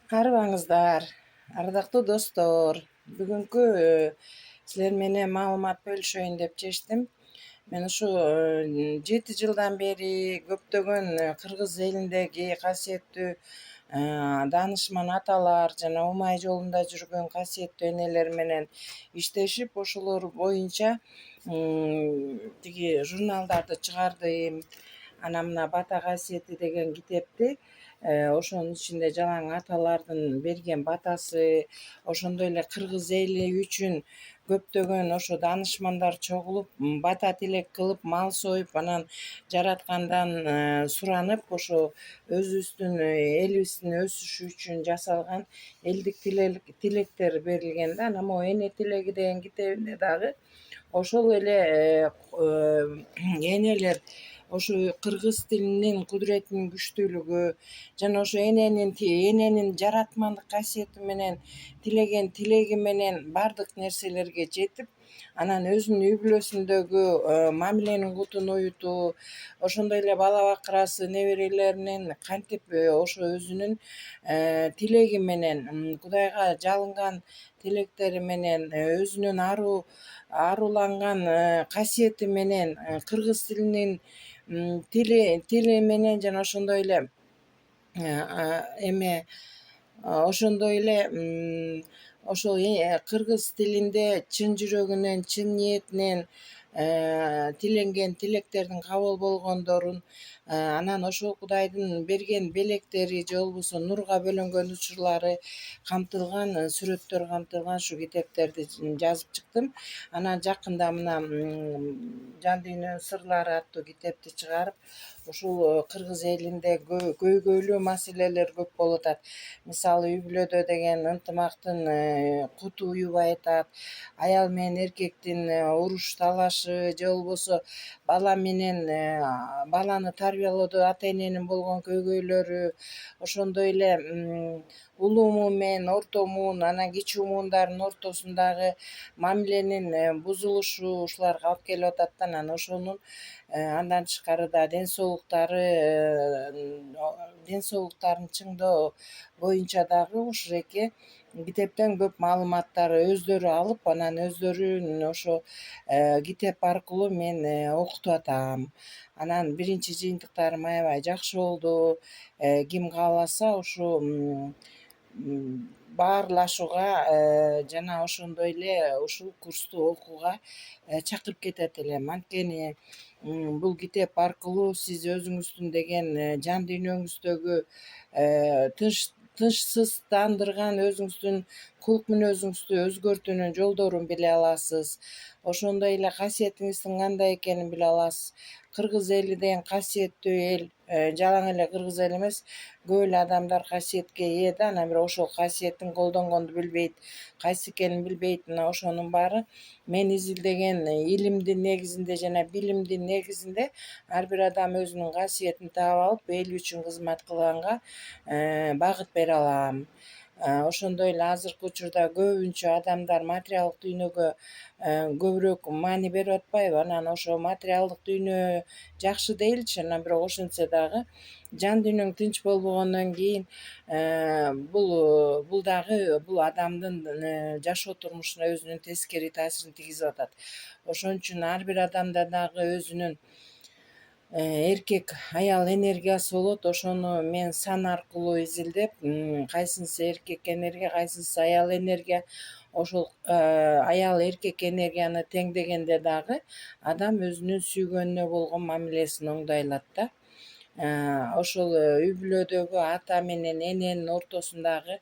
Арыбаңыздар, ардактуу достор. Бүгүнкү силер менен маалымат бөлүшөйүн деп чечтим. Мен ушу 7 жылдан бери көптөгөн кыргыз элиндеги касиеттүү даанышман аталар жана умай жолунда жүргөн касиеттүү энелер менен иштешип, ошолор боюнча тиги журналдарды чыгардым. Анан мына бата касиети деген китепти ошонун ичинде жалаң аталардын берген батасы, ошондой эле кыргыз эли үчүн көптөгөн ошо даанышмандар чогулуп, бата тилек кылып, мал союп, анан жараткандан суранып, ошо өзүбүздүн элибиздин өсүшү үчүн жасалган элдик тилектер берилген да. Анан могу эне тилеги деген китебинде дагы ошол эле энелер ошо кыргыз тилинин кудуретинин күчтүүлүгү жана ошо эненин жаратмандык касиети менен тилеген тилеги менен баардык нерселерге жетип, анан өзүнүн үй бүлөсүндөгү мамиленин кутун уютуу, ошондой эле бала бакырасы неберелеринин кантип ошо өзүнүн тилеги менен, Кудайга жалынган тилектери менен, өзүнүн ааруланган касиети менен кыргыз тилинин тили менен жана ошондой эле эме ошондой эле ошол кыргыз тилинде чын жүрөгүнөн, чын ниетинен тиленген тилектердин кабыл болгондорун, анан ошол Кудайдын берген белектери же болбосо нурга бөлөнгөн учурлары камтылган, сүрөттөр камтылган ушул китептерди жазып чыктым. Анан жакында мына Жан дүйнөнүн сырлары аттуу китепти чыгарып, ушул кыргыз элинде көйгөйлүү маселелер көп болуп атат. Мисалы, үй бүлөдө деген ынтымактын куту уюбай атат, аял менен эркектин уруш талашы же болбосо баланы тарбиялоодо ата эненин болгон көйгөйлөрү, ошондой эле улуу муун менен орто муун, анан кичүү муундардын ортосундагы мамиленин бузулушу ушуларга алып келип атат да. Анан ошонун андан тышкары да ден соолуктарын чыңдоо боюнча дагы ушуреке китептен көп маалыматтар өздөрү алып, анан өздөрүн ошо китеп аркылуу мен окутуп атам. Анан биринчи жыйынтыктарым аябай жакшы болду. Ким кааласа ушу баарлашууга жана ошондой эле ушул курсту окууга чакырып кетет элем. Анткени бул китеп аркылуу сиз өзүңүздүн деген жан дүйнөңүздөгү тынчсыздандырган өзүңүздүн кулк мүнөзүңүздү өзгөртүүнүн жолдорун биле аласыз. Ошондой эле касиетиңиздин кандай экенин биле аласыз. Кыргыз эли деген касиеттүү эл, жалаң эле кыргыз эл эмес, көп эле адамдар касиетке ээ да. Анан бирок ошол касиеттин колдонгонду билбейт, кайсы экенин билбейт. Мына ошонун баары мен изилдеген илимдин негизинде жана билимдин негизинде ар бир адам өзүнүн касиетин таап алып, эл үчүн кызмат кылганга багыт бере алам. Ошондой эле азыркы учурда көбүнчө адамдар материалдык дүйнөгө көбүрөөк маани берип атпайбы? Анан ошо материалдык дүйнө жакшы дейли, анан бирок ошентсе дагы жан дүйнөң тынч болбогондон кийин бул дагы бул адамдын жашоо турмушуна өзүнүн тескери таасирин тийгизип атат. Ошон үчүн ар бир адамда дагы өзүнүн эркек аял энергиясы болот. Ошону мен сан аркылуу изилдеп, кайсынысы эркек энергия, кайсынысы аял энергия, ошол аял эркек энергияны теңдегенде дагы адам өзүнүн сүйгөнүнө болгон мамилесин оңдой алат да. Ошол үй бүлөдөгү ата менен эненин ортосундагы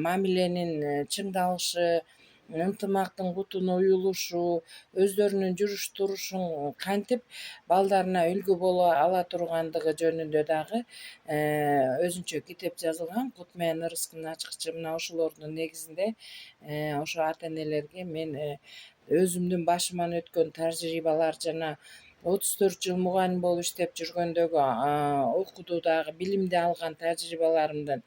мамиленин чыңдалышы, ынтымактын кутуна уюлушу, өздөрүнүн жүрүш турушун кантип балдарына үлгү боло ала тургандыгы жөнүндө дагы өзүнчө китеп жазылган. Кут менен ырыскынын ачкычы мына ошолордун негизинде ошо ата энелерге мен өзүмдүн башыман өткөн тажрыйбалар жана 34 жыл мугалим болуп иштеп жүргөндөгү окутуудагы билимди алган тажрыйбаларымдын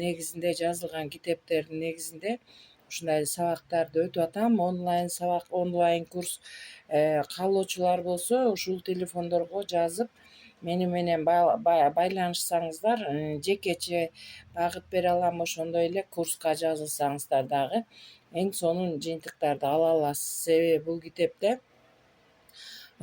негизинде жазылган китептердин негизинде ушундай сабактарды өтүп атам. Онлайн курс каалоочулар болсо ушул телефондорго жазып мени менен байланышсаңыздар, жекече багыт бере алам, ошондой эле курска жазылсаңыздар дагы эң сонун жыйынтыктарды ала аласыз. Себеби бул китепте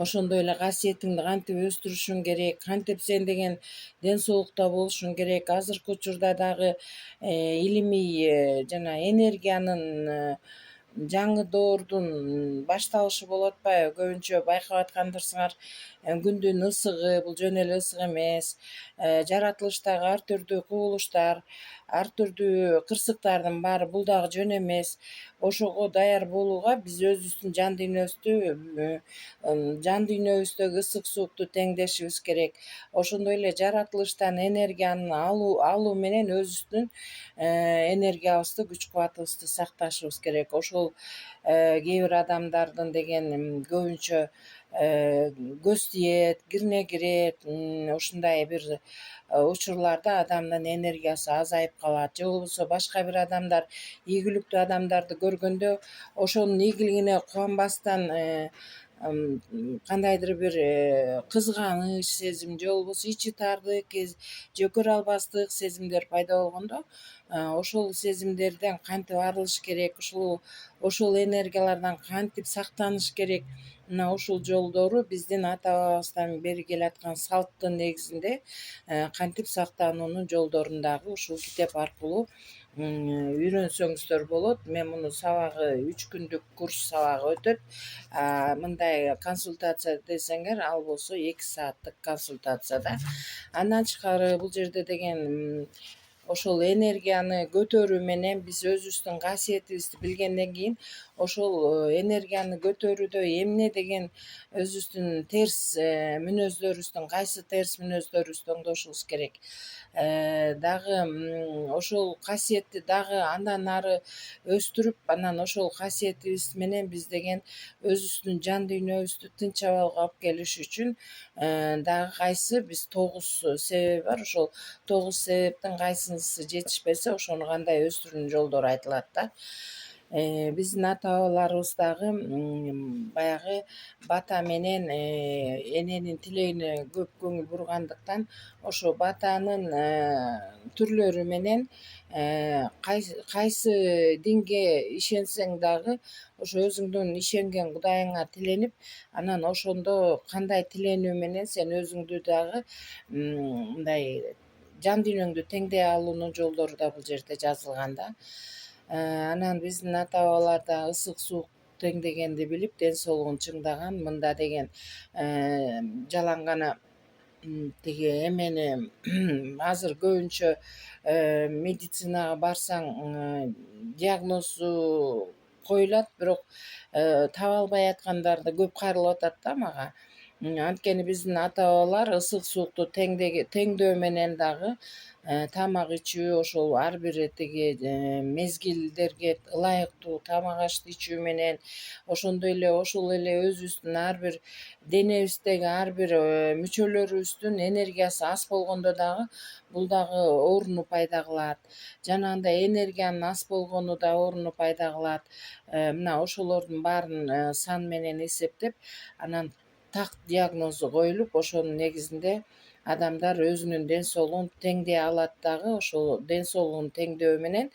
ошондой эле касиетиңди кантип өстүрүшүң керек, кантип сен деген ден соолукта болушуң керек. Азыркы учурда дагы илимий жана энергиянын жаңы доордун башталышы болуп атпайбы? Көбүнчө байкап аткандырсыңар, күндүн ысыгы бул жөн эле ысык эмес. Жаратылыштагы ар түрдүү кубулуштар, ар түрдүү кырсыктардын баары бул дагы жөн эмес. Ошого даяр болууга биз өзүбүздүн жан дүйнөбүздөгү ысык суукту теңдешибиз керек. Ошондой эле жаратылыштан энергияны алуу менен өзүбүздүн энергиябызды, күч кубатыбызды сакташыбыз керек. Ошол кээ бир адамдардын деген көбүнчө көз тиет, кирине кирет, ушундай бир учурларда адамдын энергиясы азайып калат, же болбосо башка бир адамдар ийгиликтүү адамдарды көргөндө ошонун ийгилигине кубанбастан кандайдыр бир кызганыч сезим же болбосо ичи таардык же көрө албастык сезимдер пайда болгондо ошол сезимдерден кантип арылыш керек, ошол энергиялардан кантип сактаныш керек, мына ушул жолдору биздин ата бабабыздан бери келаткан салттын негизинде кантип сактануунун жолдорун дагы ушул китеп аркылуу үйрөнсөңүздөр болот. Мен муну сабагы 3 күндүк курс сабагы өтөт. Мындай консультация десеңер, ал болсо 2 сааттык консультация да. Андан тышкары бул жерде деген ошол энергияны көтөрүү менен биз өзүбүздүн касиетибизди билгенден кийин ошол энергияны көтөрүүдө эмне деген өзүбүздүн терс мүнөздөрүбүздүн кайсы терс мүнөздөрүбүздү оңдошубуз керек. Дагы ошол касиетти дагы андан ары өстүрүп, анан ошол касиетибиз менен биз деген өзүбүздүн жан дүйнөбүздү тынч абалга алып келиш үчүн дагы кайсы биз 9 себеби бар. Ошол 9 себептин кайсынысы жетишпесе, ошону кандай өстүрүүнүн жолдору айтылат да. Биздин ата бабаларыбыз дагы баягы бата менен эненин тилегине көп көңүл бургандыктан ошо батанын түрлөрү менен кайсы динге ишенсең дагы ошо өзүңдүн ишенген кудайыңа тиленип, анан ошондо кандай тиленүү менен сен өзүңдү дагы мындай жан дүйнөңдү теңдей алуунун жолдору да бул жерде жазылган да. Анан биздин ата бабалар да ысык суук теңдегенди билип, ден соолугун чыңдаган. Мында деген жалаң гана тиги эмени азыр көбүнчө медицинага барсаң диагнозу коюлат, бирок таба албай аткандар да көп кайрылып атат да мага. Анткени биздин ата бабалар ысык суукту теңдөө менен дагы тамак ичүү, ошол ар бир тиги мезгилдерге ылайыктуу тамак ашты ичүү менен, ошондой эле ошол эле өзүбүздүн ар бир денебиздеги ар бир мүчөлөрүбүздүн энергиясы аз болгондо дагы бул дагы ооруну пайда кылат. Жана андай энергиянын аз болгону да ооруну пайда кылат. Мына ошолордун баарын сан менен эсептеп, анан так диагнозу коюлуп, ошонун негизинде адамдар өзүнүн ден соолугун теңдей алат дагы. Ошол ден соолугун теңдөө менен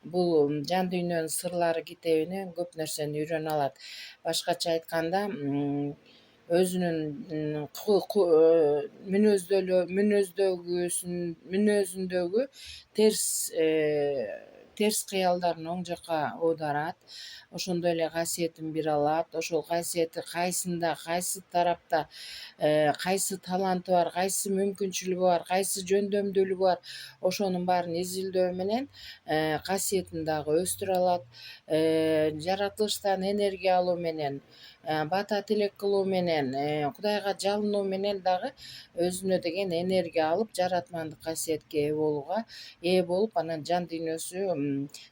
бул жан дүйнөнүн сырлары китебинен көп нерсени үйрөнө алат. Башкача айтканда, өзүнүн мүнөзүндөгү терс кыялдарын оң жакка оодарат. Ошондой эле касиетин бир алат. Ошол касиети кайсында, кайсы тарапта кайсы таланты бар, кайсы мүмкүнчүлүгү бар, кайсы жөндөмдүүлүгү бар, ошонун баарын изилдөө менен касиетин дагы өстүрө алат. Жаратылыштан энергия алуу менен, бата тилек кылуу менен, Кудайга жалынуу менен дагы өзүнө деген энергия алып, жаратмандык касиетке ээ болуп, анан жан дүйнөсү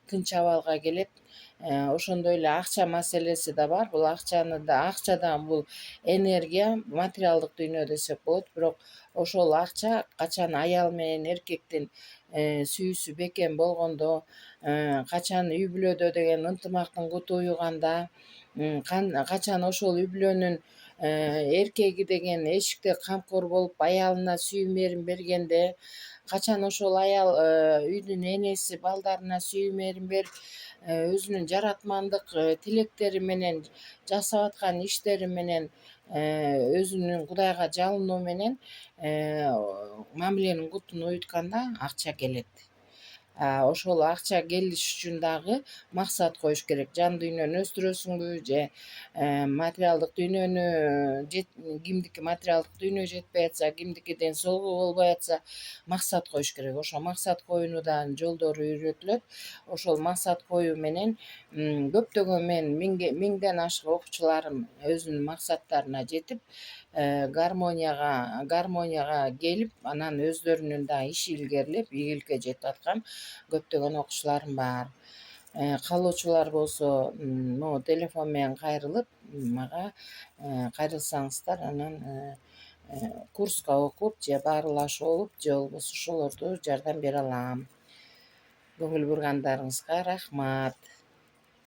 тынч абалга келет. Ошондой эле акча маселеси да бар. Бул акча дагы бул энергия, материалдык дүйнө десек болот. Бирок ошол акча качан аял менен эркектин сүйүүсү бекем болгондо, качан үй бүлөдө деген ынтымактын куту уюганда, качан ошол үй бүлөнүн эркеги деген эшикте камкор болуп аялына сүйүү бергенде качан ошол аял үйдүн энеси балдарына сүйүү берип өзүнүн жаратмандык тилектери менен жасап аткан иштери менен өзүнүн Кудайга жалынуу менен мамиленин кутун уютканда акча келет. Ошол акча келиш үчүн дагы максат коюш керек. Жан дүйнөнү өстүрөсүңбү же материалдык дүйнөнү кимдики материалдык дүйнө жетпей атса, кимдики ден соолугу болбой атса максат коюш керек. Ошо максат коюунун жолдору үйрөтүлөт. Ошол максат коюу менен көптөгөн миңден ашык окуучуларым өзүнүн максаттарына жетип гармонияга келип, анан өздөрүнүн да иши илгерилеп, ийгиликке жетип аткан көптөгөн окуучуларым бар. Каалоочулар болсо могу телефон менен кайрылып мага кайрылсаңыздар, анан курска окуп же баарлашып алып, же болбосо ошолорду жардам бере алам. Көңүл бургандарыңызга рахмат.